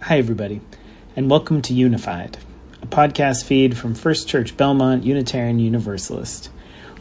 Hi, everybody, and welcome to Unified, a podcast feed from First Church Belmont Unitarian Universalist.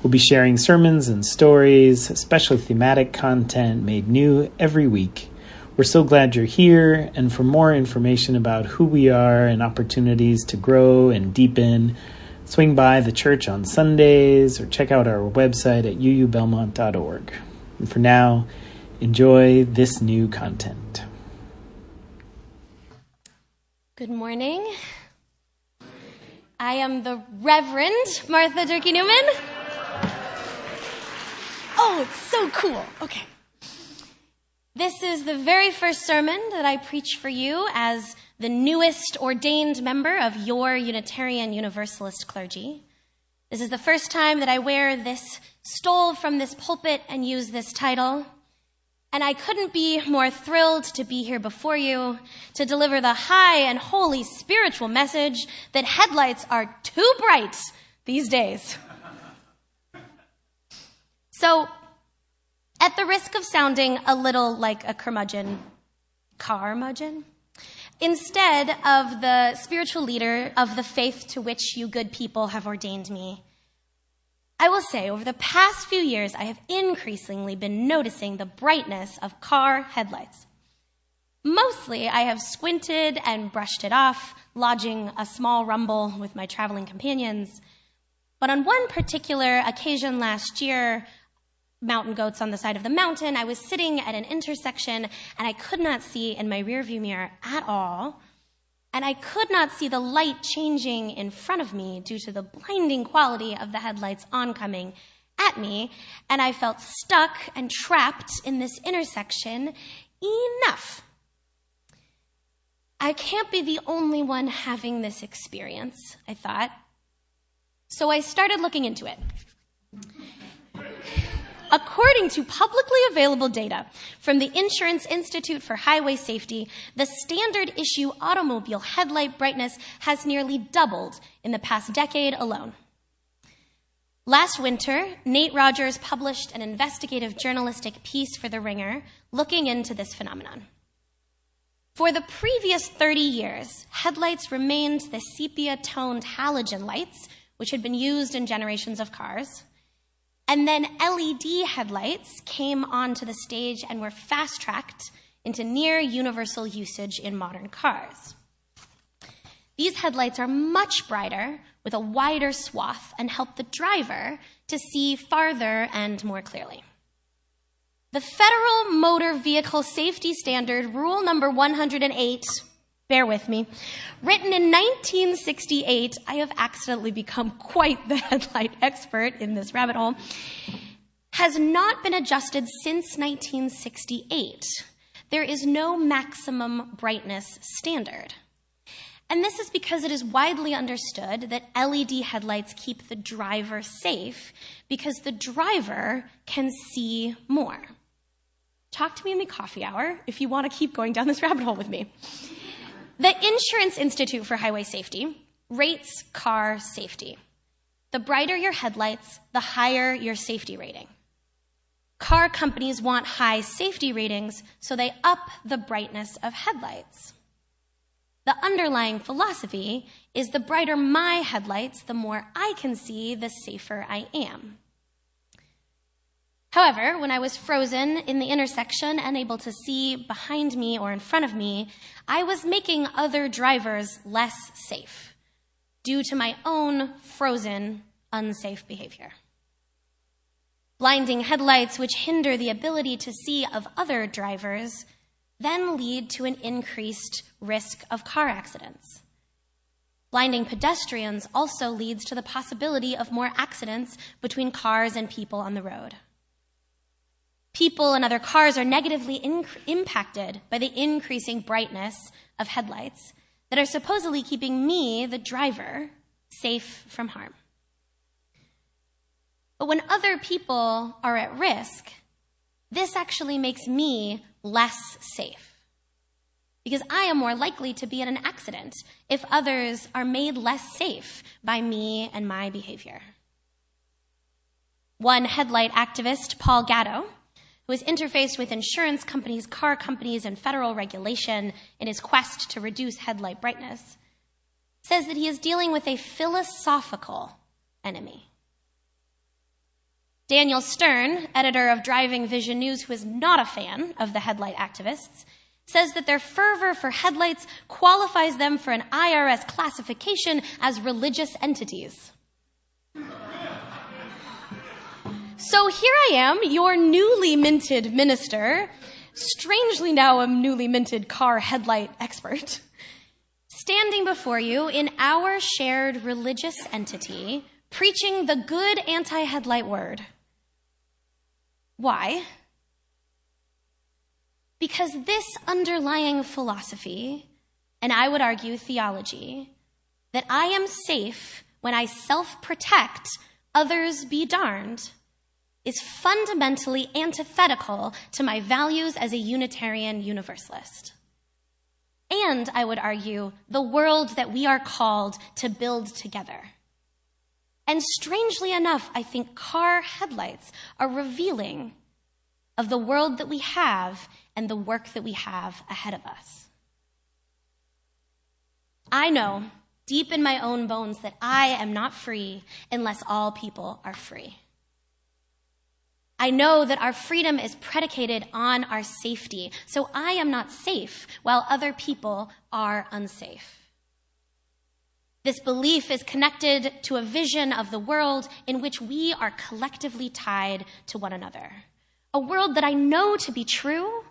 We'll be sharing sermons and stories, especially thematic content made new every week. We're so glad you're here, and for more information about who we are and opportunities to grow and deepen, swing by the church on Sundays or check out our website at uubelmont.org. And for now, enjoy this new content. Good morning. I am the Reverend Martha Durkee Newman. Oh, it's so cool. Okay. This is the very first sermon that I preach for you as the newest ordained member of your Unitarian Universalist clergy. This is the first time that I wear this stole from this pulpit and use this title. And I couldn't be more thrilled to be here before you to deliver the high and holy spiritual message that headlights are too bright these days. So, at the risk of sounding a little like a curmudgeon, instead of the spiritual leader of the faith to which you good people have ordained me, I will say, over the past few years, I have increasingly been noticing the brightness of car headlights. Mostly, I have squinted and brushed it off, lodging a small rumble with my traveling companions. But on one particular occasion last year, mountain goats on the side of the mountain, I was sitting at an intersection, and I could not see in my rearview mirror at all. And I could not see the light changing in front of me due to the blinding quality of the headlights oncoming at me, and I felt stuck and trapped in this intersection. Enough. I can't be the only one having this experience, I thought. So I started looking into it. According to publicly available data from the Insurance Institute for Highway Safety, the standard issue automobile headlight brightness has nearly doubled in the past decade alone. Last winter, Nate Rogers published an investigative journalistic piece for The Ringer looking into this phenomenon. For the previous 30 years, headlights remained the sepia-toned halogen lights, which had been used in generations of cars. And then LED headlights came onto the stage and were fast-tracked into near universal usage in modern cars. These headlights are much brighter with a wider swath and help the driver to see farther and more clearly. The Federal Motor Vehicle Safety Standard, Rule number 108, bear with me, written in 1968, I have accidentally become quite the headlight expert in this rabbit hole, has not been adjusted since 1968. There is no maximum brightness standard. And this is because it is widely understood that LED headlights keep the driver safe because the driver can see more. Talk to me in the coffee hour if you want to keep going down this rabbit hole with me. The Insurance Institute for Highway Safety rates car safety. The brighter your headlights, the higher your safety rating. Car companies want high safety ratings, so they up the brightness of headlights. The underlying philosophy is the brighter my headlights, the more I can see, the safer I am. However, when I was frozen in the intersection, unable to see behind me or in front of me, I was making other drivers less safe due to my own frozen, unsafe behavior. Blinding headlights, which hinder the ability to see of other drivers, then lead to an increased risk of car accidents. Blinding pedestrians also leads to the possibility of more accidents between cars and people on the road. People and other cars are negatively impacted by the increasing brightness of headlights that are supposedly keeping me, the driver, safe from harm. But when other people are at risk, this actually makes me less safe, because I am more likely to be in an accident if others are made less safe by me and my behavior. One headlight activist, Paul Gatto, who has interfaced with insurance companies, car companies, and federal regulation in his quest to reduce headlight brightness, says that he is dealing with a philosophical enemy. Daniel Stern, editor of Driving Vision News, who is not a fan of the headlight activists, says that their fervor for headlights qualifies them for an IRS classification as religious entities. So here I am, your newly minted minister, strangely now a newly minted car headlight expert, standing before you in our shared religious entity, preaching the good anti-headlight word. Why? Because this underlying philosophy, and I would argue theology, that I am safe when I self-protect, others be darned, is fundamentally antithetical to my values as a Unitarian Universalist. And, I would argue, the world that we are called to build together. And strangely enough, I think car headlights are revealing of the world that we have and the work that we have ahead of us. I know, deep in my own bones, that I am not free unless all people are free. I know that our freedom is predicated on our safety, so I am not safe while other people are unsafe. This belief is connected to a vision of the world in which we are collectively tied to one another. A world that I know to be true,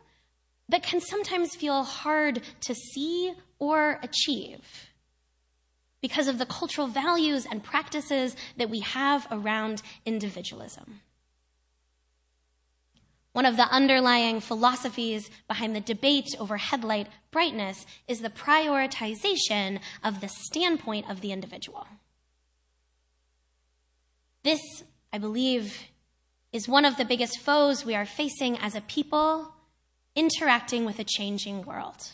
but can sometimes feel hard to see or achieve because of the cultural values and practices that we have around individualism. One of the underlying philosophies behind the debate over headlight brightness is the prioritization of the standpoint of the individual. This, I believe, is one of the biggest foes we are facing as a people interacting with a changing world.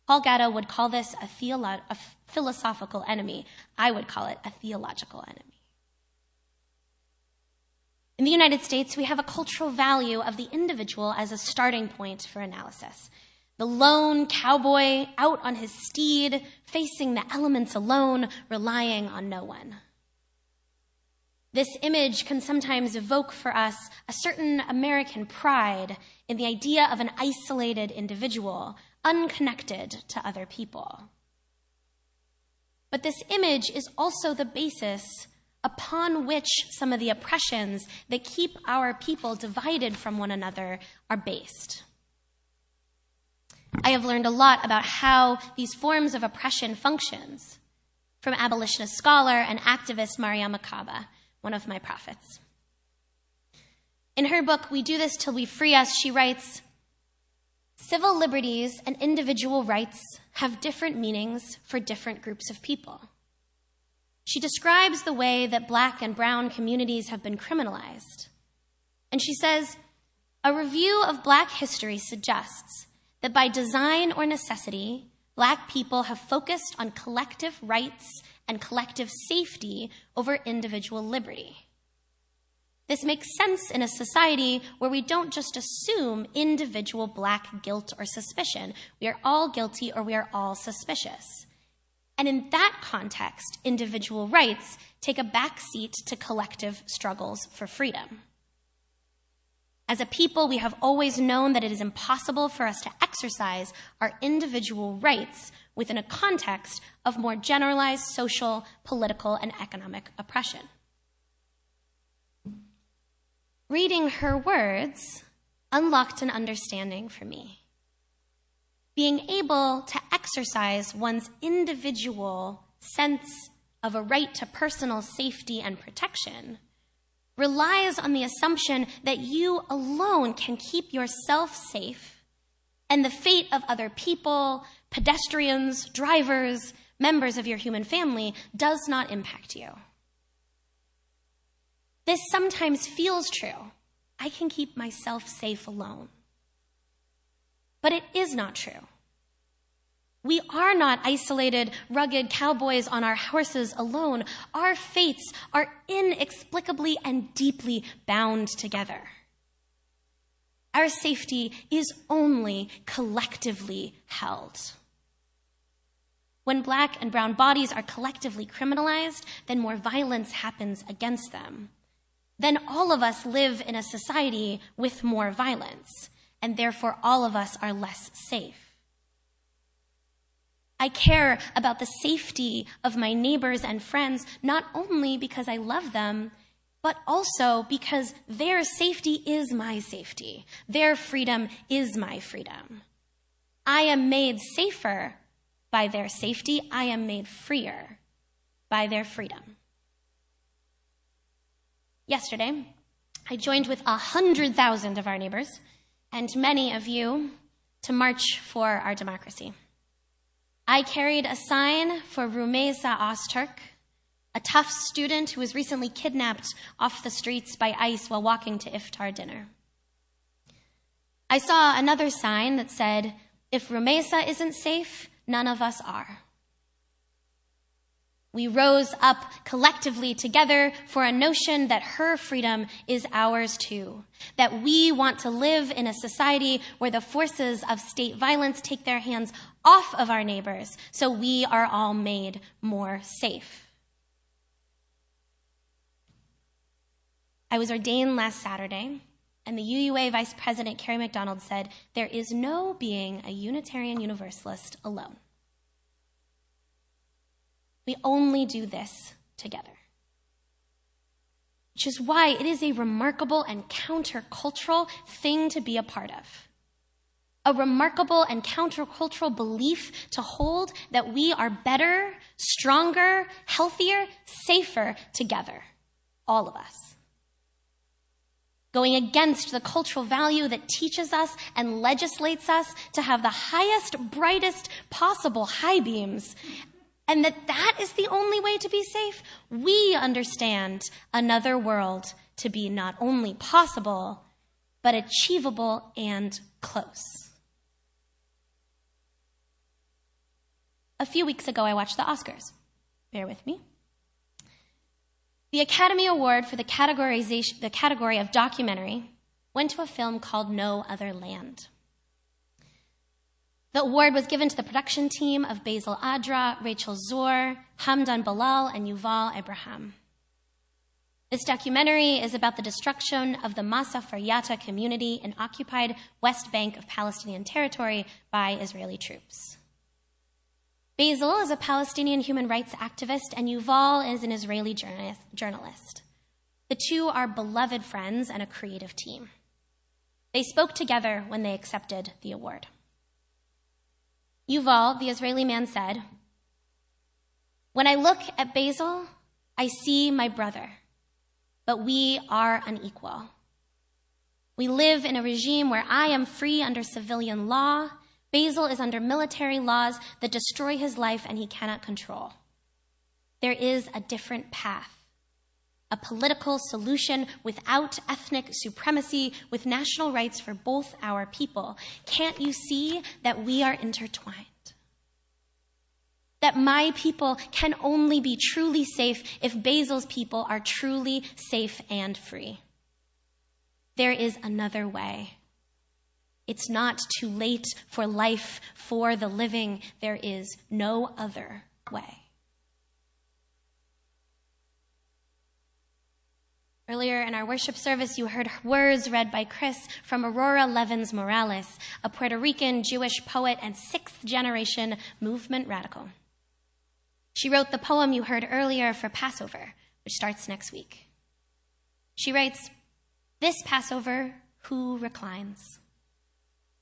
Paul Gatto would call this a philosophical enemy. I would call it a theological enemy. In the United States, we have a cultural value of the individual as a starting point for analysis. The lone cowboy out on his steed, facing the elements alone, relying on no one. This image can sometimes evoke for us a certain American pride in the idea of an isolated individual, unconnected to other people. But this image is also the basis upon which some of the oppressions that keep our people divided from one another are based. I have learned a lot about how these forms of oppression functions from abolitionist scholar and activist Mariama Kaba, one of my prophets. In her book, We Do This Till We Free Us, she writes, "Civil liberties and individual rights have different meanings for different groups of people." She describes the way that Black and brown communities have been criminalized. And she says, "A review of Black history suggests that by design or necessity, Black people have focused on collective rights and collective safety over individual liberty. This makes sense in a society where we don't just assume individual Black guilt or suspicion. We are all guilty or we are all suspicious. And in that context, individual rights take a backseat to collective struggles for freedom. As a people, we have always known that it is impossible for us to exercise our individual rights within a context of more generalized social, political, and economic oppression." Reading her words unlocked an understanding for me. Being able to exercise one's individual sense of a right to personal safety and protection relies on the assumption that you alone can keep yourself safe and the fate of other people, pedestrians, drivers, members of your human family does not impact you. This sometimes feels true. I can keep myself safe alone. But it is not true. We are not isolated, rugged cowboys on our horses alone. Our fates are inexplicably and deeply bound together. Our safety is only collectively held. When Black and brown bodies are collectively criminalized, then more violence happens against them. Then all of us live in a society with more violence, and therefore all of us are less safe. I care about the safety of my neighbors and friends, not only because I love them, but also because their safety is my safety. Their freedom is my freedom. I am made safer by their safety. I am made freer by their freedom. Yesterday, I joined with 100,000 of our neighbors and many of you to march for our democracy. I carried a sign for Rumeysa Öztürk, a tough student who was recently kidnapped off the streets by ICE while walking to iftar dinner. I saw another sign that said, "If Rumeysa isn't safe, none of us are." We rose up collectively together for a notion that her freedom is ours too, that we want to live in a society where the forces of state violence take their hands off of our neighbors, so we are all made more safe. I was ordained last Saturday, and the UUA Vice President Carrie McDonald said, "There is no being a Unitarian Universalist alone. We only do this together." Which is why it is a remarkable and countercultural thing to be a part of. A remarkable and countercultural belief to hold that we are better, stronger, healthier, safer together, all of us. Going against the cultural value that teaches us and legislates us to have the highest, brightest possible high beams, and that is the only way to be safe. We understand another world to be not only possible, but achievable and close. A few weeks ago, I watched the Oscars. Bear with me. The Academy Award for the category of documentary went to a film called No Other Land. The award was given to the production team of Basil Adra, Rachel Zor, Hamdan Bilal, and Yuval Abraham. This documentary is about the destruction of the Masafer Yatta community in occupied West Bank of Palestinian territory by Israeli troops. Basil is a Palestinian human rights activist, and Yuval is an Israeli journalist. The two are beloved friends and a creative team. They spoke together when they accepted the award. Yuval, the Israeli man, said, "When I look at Basil, I see my brother, but we are unequal. We live in a regime where I am free under civilian law. Basil is under military laws that destroy his life and he cannot control. There is a different path, a political solution without ethnic supremacy, with national rights for both our people. Can't you see that we are intertwined? That my people can only be truly safe if Basil's people are truly safe and free. There is another way. It's not too late for life for the living. There is no other way." Earlier in our worship service, you heard words read by Chris from Aurora Levins Morales, a Puerto Rican Jewish poet and sixth-generation movement radical. She wrote the poem you heard earlier for Passover, which starts next week. She writes, "This Passover, who reclines?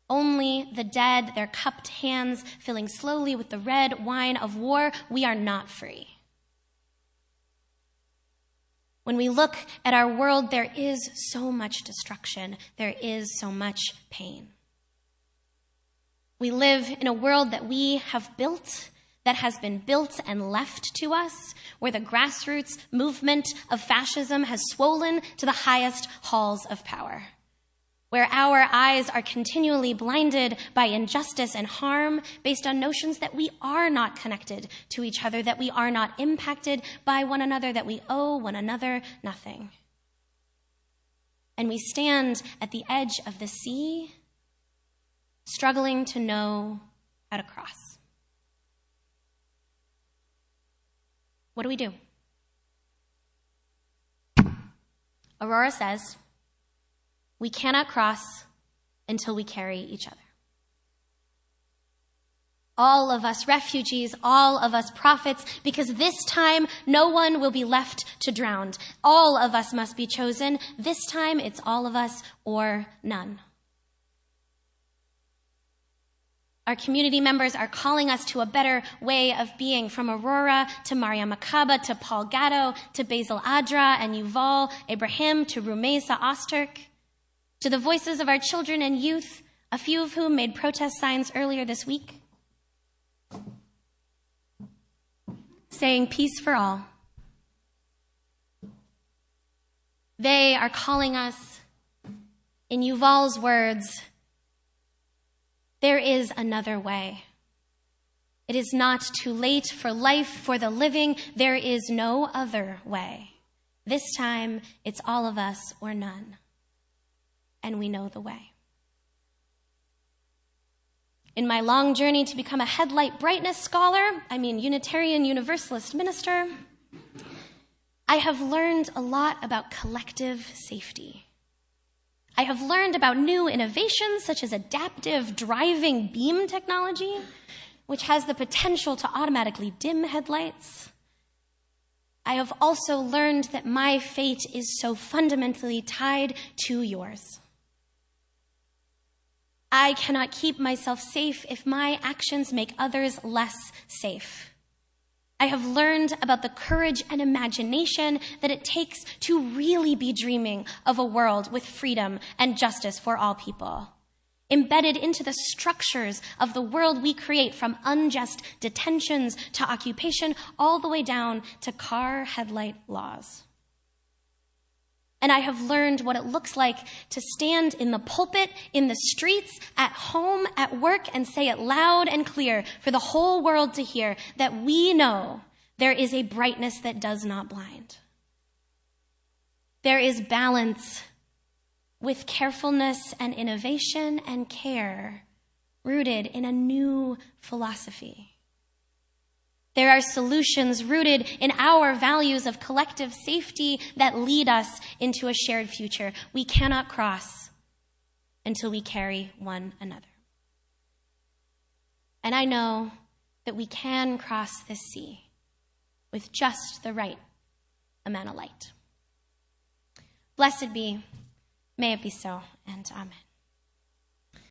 Only the dead, their cupped hands filling slowly with the red wine of war. We are not free. When we look at our world, there is so much destruction. There is so much pain. We live in a world that we have built, that has been built and left to us, where the grassroots movement of fascism has swollen to the highest halls of power, where our eyes are continually blinded by injustice and harm based on notions that we are not connected to each other, that we are not impacted by one another, that we owe one another nothing. and we stand at the edge of the sea, struggling to know how to cross. What do we do? Aurora says, we cannot cross until we carry each other. All of us refugees, all of us prophets, because this time no one will be left to drown. All of us must be chosen. This time it's all of us or none. Our community members are calling us to a better way of being, from Aurora to Mariam Makaba to Paul Gatto to Basil Adra and Yuval Abraham to Rumeysa Osterk, to the voices of our children and youth, a few of whom made protest signs earlier this week, saying peace for all. They are calling us, in Yuval's words, there is another way. It is not too late for life, for the living. There is no other way. This time, it's all of us or none. And we know the way. In my long journey to become a headlight brightness scholar, Unitarian Universalist minister, I have learned a lot about collective safety. I have learned about new innovations such as adaptive driving beam technology, which has the potential to automatically dim headlights. I have also learned that my fate is so fundamentally tied to yours. I cannot keep myself safe if my actions make others less safe. I have learned about the courage and imagination that it takes to really be dreaming of a world with freedom and justice for all people, embedded into the structures of the world we create, from unjust detentions to occupation, all the way down to car headlight laws. And I have learned what it looks like to stand in the pulpit, in the streets, at home, at work, and say it loud and clear for the whole world to hear that we know there is a brightness that does not blind. There is balance with carefulness and innovation and care rooted in a new philosophy. There are solutions rooted in our values of collective safety that lead us into a shared future. We cannot cross until we carry one another. And I know that we can cross this sea with just the right amount of light. Blessed be, may it be so, and amen.